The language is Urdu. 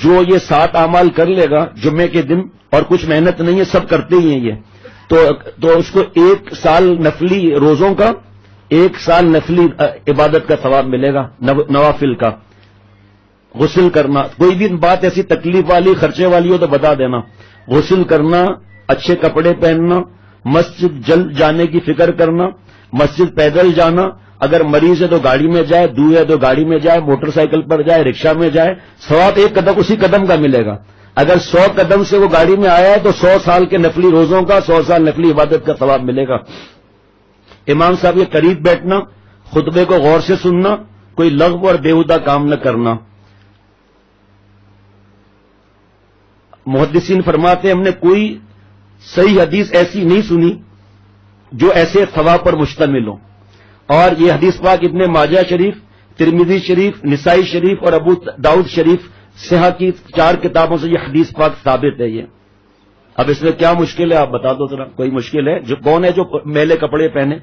جو یہ 7 اعمال کر لے گا جمعے کے دن، اور کچھ محنت نہیں ہے، سب کرتے ہی ہیں یہ، تو اس کو 1 سال نفلی روزوں کا، 1 سال نفلی عبادت کا ثواب ملے گا، نوافل کا۔ غسل کرنا، کوئی بھی بات ایسی تکلیف والی خرچے والی ہو تو بتا دینا۔ غسل کرنا، اچھے کپڑے پہننا، مسجد جلد جانے کی فکر کرنا، مسجد پیدل جانا، اگر مریض ہے تو گاڑی میں جائے، دور ہے تو گاڑی میں جائے، موٹر سائیکل پر جائے، رکشہ میں جائے، ثواب 1 قدم اسی قدم کا ملے گا۔ اگر 100 قدم سے وہ گاڑی میں آیا ہے تو 100 سال کے نفلی روزوں کا، 100 سال نفلی عبادت کا ثواب ملے گا۔ امام صاحب کے قریب بیٹھنا، خطبے کو غور سے سننا، کوئی لغو اور بیہودہ کام نہ کرنا۔ محدثین فرماتے ہیں ہم نے کوئی صحیح حدیث ایسی نہیں سنی جو ایسے ثواب پر مشتمل ہو، اور یہ حدیث پاک ابن ماجہ شریف، ترمذی شریف، نسائی شریف اور ابو داؤد شریف صحیح کی 4 کتابوں سے یہ حدیث پاک ثابت ہے۔ یہ اب اس میں کیا مشکل ہے آپ بتا دو ذرا، کوئی مشکل ہے؟ کون ہے جو میلے کپڑے پہنے؟